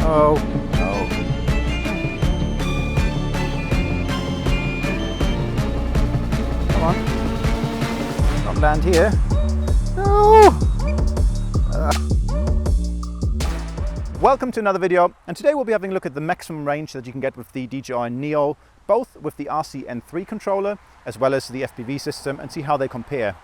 no, no. Come on. Not land here. No! Welcome to another video, and today we'll be having a look at the maximum range that you can get with the DJI Neo, both with the RC N3 controller as well as the FPV system, and see how they compare.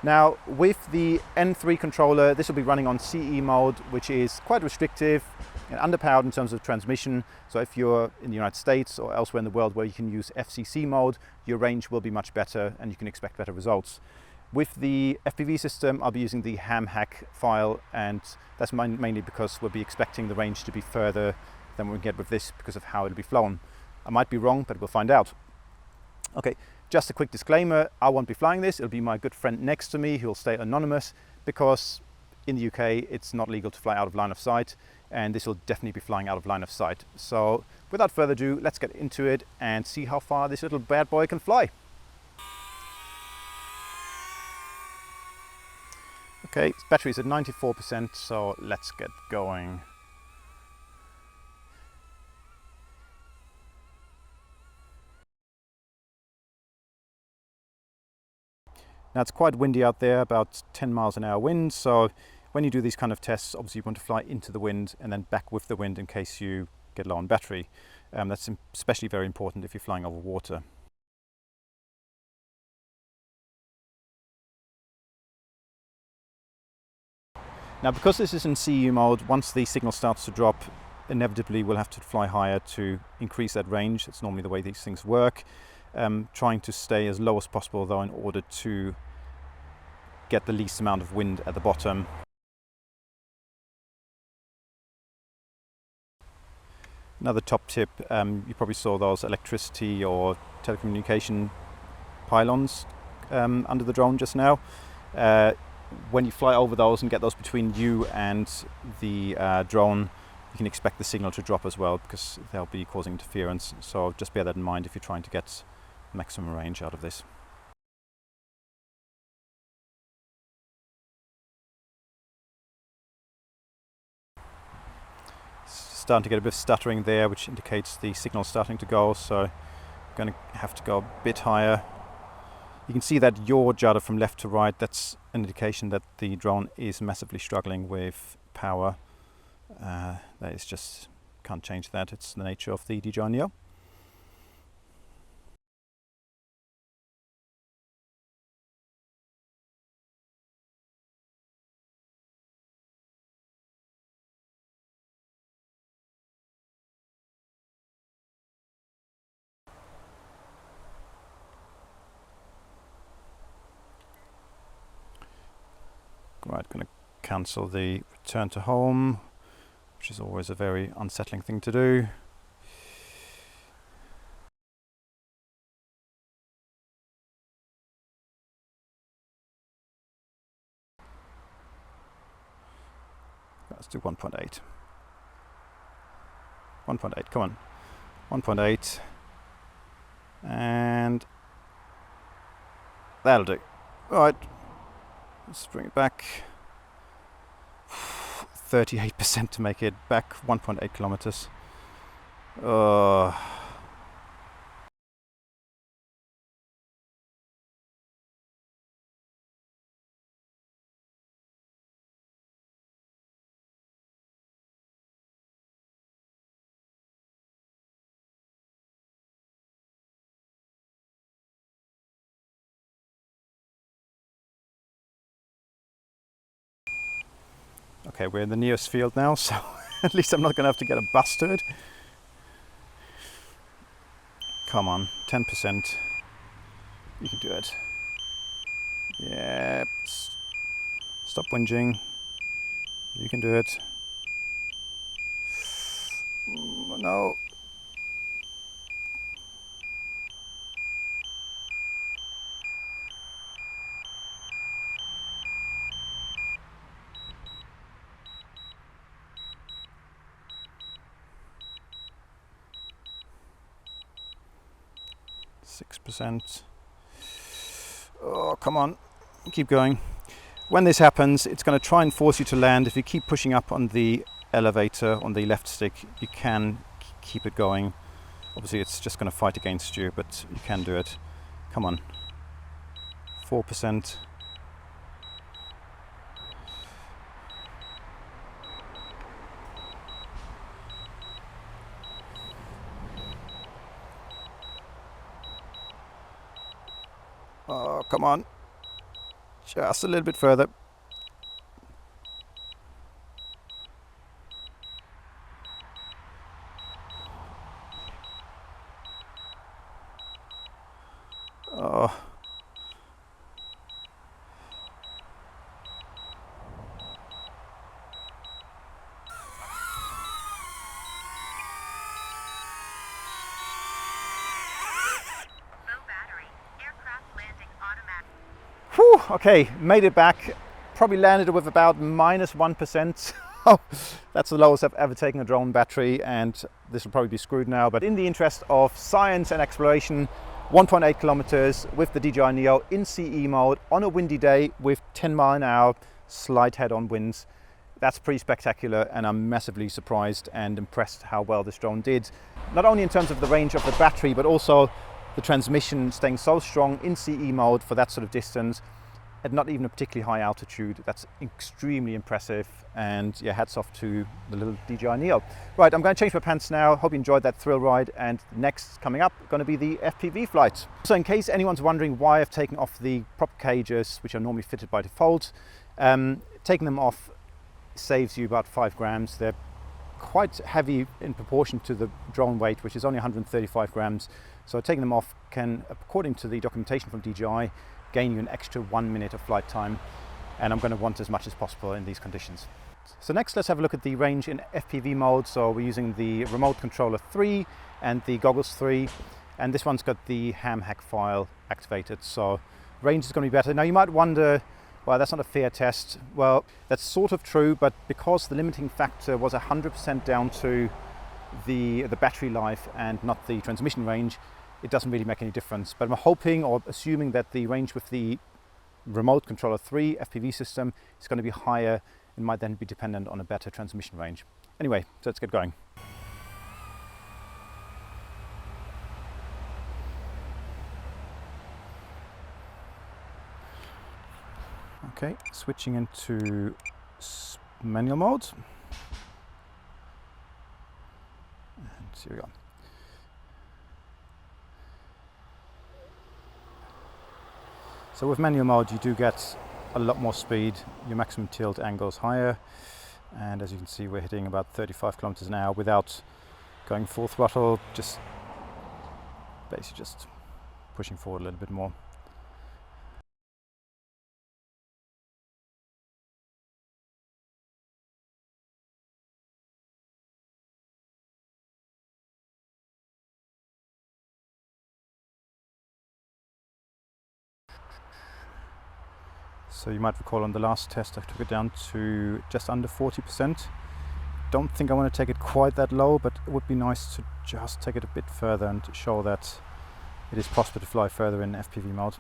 Now, with the N3 controller, this will be running on CE mode, which is quite restrictive and underpowered in terms of transmission. So if you're in the United States or elsewhere in the world where you can use FCC mode, your range will be much better and you can expect better results. With the FPV system, I'll be using the ham-hack file, and that's mainly because we'll be expecting the range to be further than we get with this because of how it'll be flown. I might be wrong, but we'll find out. Okay, just a quick disclaimer, I won't be flying this. It'll be my good friend next to me who'll stay anonymous, because in the UK it's not legal to fly out of line of sight, and this will definitely be flying out of line of sight. So without further ado, let's get into it and see how far this little bad boy can fly. Okay, battery's at 94%, so let's get going. Now it's quite windy out there, about 10 miles an hour wind, so when you do these kind of tests, obviously you want to fly into the wind and then back with the wind in case you get low on battery. That's especially very important if you're flying over water. Now, because this is in CU mode, once the signal starts to drop, inevitably we'll have to fly higher to increase that range. It's normally the way these things work. Trying to stay as low as possible though in order to get the least amount of wind at the bottom. Another top tip, you probably saw those electricity or telecommunication pylons under the drone just now. When you fly over those and get those between you and the drone, you can expect the signal to drop as well because they'll be causing interference. So just bear that in mind if you're trying to get maximum range out of this. Starting to get a bit of stuttering there, which indicates the signal starting to go, so I'm going to have to go a bit higher. You can see that yaw judder from left to right. That's an indication that the drone is massively struggling with power. That is just, can't change that. It's the nature of the DJI Neo. Right, going to cancel the return to home, which is always a very unsettling thing to do. Let's do 1.8. 1.8, come on. 1.8. And that'll do. All right. Let's bring it back. 38% to make it back 1.8 kilometers. Okay, we're in the nearest field now, so at least I'm not going to have to get a bus to it. Come on, 10%. You can do it. Yeah, stop whinging. You can do it. No. %. Oh, come on, keep going. When this happens, it's going to try and force you to land. If you keep pushing up on the elevator on the left stick, you can keep it going. Obviously it's just going to fight against you, but you can do it. Come on. 4%. Oh, come on. Just a little bit further. Oh. Whew, okay, made it back. Probably landed with about -1%. Oh, that's the lowest I've ever taken a drone battery, and this will probably be screwed now. But in the interest of science and exploration, 1.8 kilometers with the DJI Neo in CE mode on a windy day with 10 mile an hour slight head-on winds. That's pretty spectacular, and I'm massively surprised and impressed how well this drone did. Not only in terms of the range of the battery, but also the transmission staying so strong in CE mode for that sort of distance at not even a particularly high altitude. That's extremely impressive, and yeah, hats off to the little DJI Neo. Right, I'm going to change my pants now. Hope you enjoyed that thrill ride, and next coming up going to be the FPV flight. So in case anyone's wondering why I've taken off the prop cages, which are normally fitted by default, taking them off saves you about 5 grams. They're quite heavy in proportion to the drone weight, which is only 135 grams. So taking them off can, according to the documentation from DJI, gain you an extra 1 minute of flight time, and I'm going to want as much as possible in these conditions. So next, let's have a look at the range in FPV mode. So we're using the remote controller 3 and the goggles 3, and this one's got the ham hack file activated, so range is going to be better. Now you might wonder, well, that's not a fair test. Well, that's sort of true, but because the limiting factor was 100% down to the battery life and not the transmission range, it doesn't really make any difference. But I'm hoping or assuming that the range with the remote controller 3 FPV system is going to be higher and might then be dependent on a better transmission range. Anyway, so let's get going. Okay, switching into manual mode. And here we go. So with manual mode, you do get a lot more speed. Your maximum tilt angle is higher, and as you can see, we're hitting about 35 kilometers an hour without going full throttle, just basically just pushing forward a little bit more. So you might recall on the last test I took it down to just under 40%. Don't think I want to take it quite that low, but it would be nice to just take it a bit further and show that it is possible to fly further in FPV mode.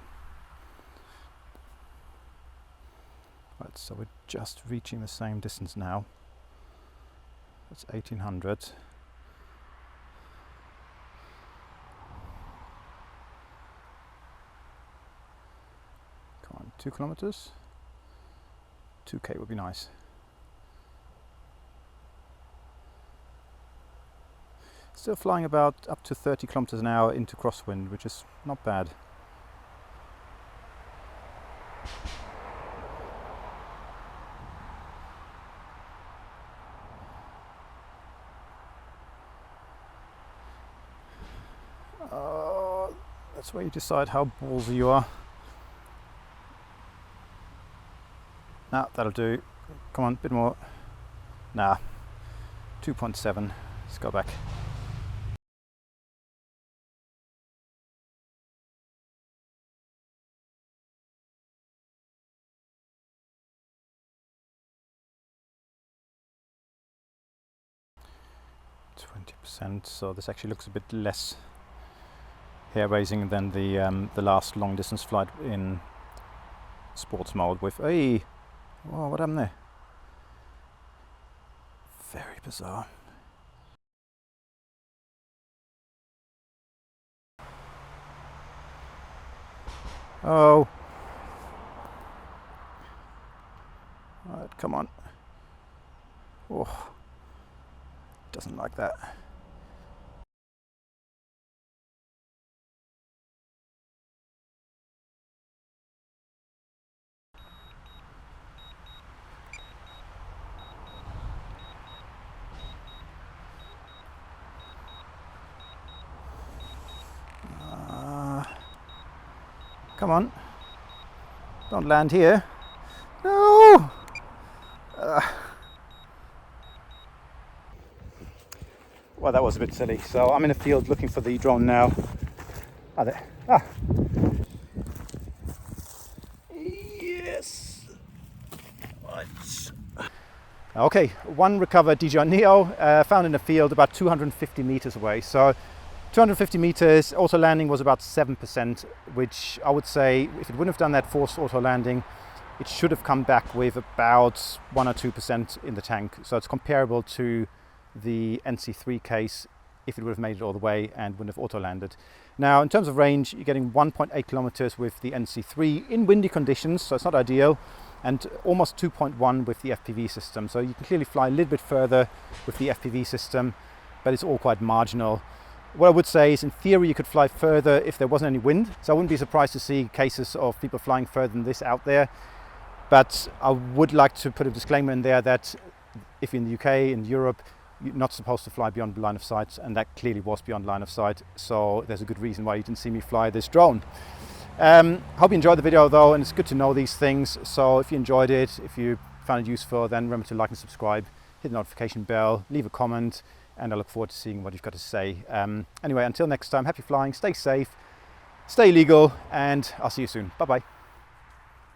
Right, so we're just reaching the same distance now. That's 1800. Come on, 2 kilometers. 2k would be nice. Still flying about up to 30 kilometers an hour into crosswind, which is not bad. That's where you decide how ballsy you are. Nah, that'll do. Come on, a bit more. Nah, 2.7. Let's go back. So this actually looks a bit less hair-raising than the last long-distance flight in sports mode with, hey, oh, what happened there? Very bizarre. Oh. Alright, come on. Oh. Doesn't like that. Come on. Don't land here. No! Well, that was a bit silly. So I'm in a field looking for the drone now. Ah, there. Ah. Yes. Right. Okay, one recovered DJI Neo, found in a field about 250 meters away. So 250 meters, auto landing was about 7%, which I would say if it wouldn't have done that forced auto landing, it should have come back with about 1 or 2% in the tank. So it's comparable to the NC3 case if it would have made it all the way and wouldn't have auto landed. Now, in terms of range, you're getting 1.8 kilometers with the NC3 in windy conditions, so it's not ideal, and almost 2.1 with the FPV system. So you can clearly fly a little bit further with the FPV system, but it's all quite marginal. What I would say is, in theory, you could fly further if there wasn't any wind. So I wouldn't be surprised to see cases of people flying further than this out there. But I would like to put a disclaimer in there that if you're in the UK, in Europe, you're not supposed to fly beyond line of sight, and that clearly was beyond line of sight. So there's a good reason why you didn't see me fly this drone. Hope you enjoyed the video though, and it's good to know these things. So if you enjoyed it, if you found it useful, then remember to like and subscribe, hit the notification bell, leave a comment, and I look forward to seeing what you've got to say. Anyway, until next time, happy flying, stay safe, stay legal, and I'll see you soon. Bye bye.